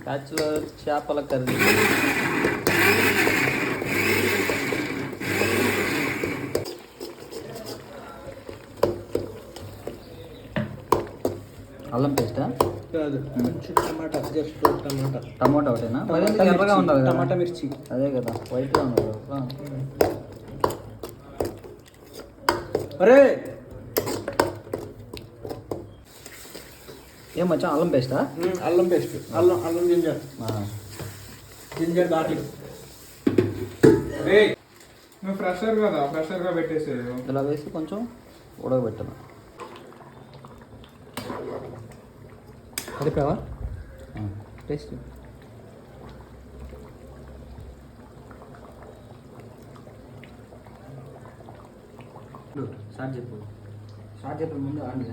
Bachelor చేపల curry. అల్లం పేస్టా? కాదు, కొంచెం టమాటా, జస్ట్ టమాటా. టమాటా ఒకటేనా? మరి ఎందుకు ఎర్రగా ఉండాలి కదా? టమాటా మిర్చి. అదే కదా, వైట్గా ఉంది కదా. అరే ఏం మచ్చా, అల్లం పేస్టా? అల్లం పేస్ట్, అల్లం జింజర్, జింజర్ గార్లిక్. నువ్వు ఫ్రెషర్గా పెట్టేసేది. ఇలా వేసి కొంచెం ఉడకబెట్టాను. కలిపావా? టేస్ట్ స్టార్ట్ చెప్పు. స్టార్ట్ చెప్పే ముందు ఆండి.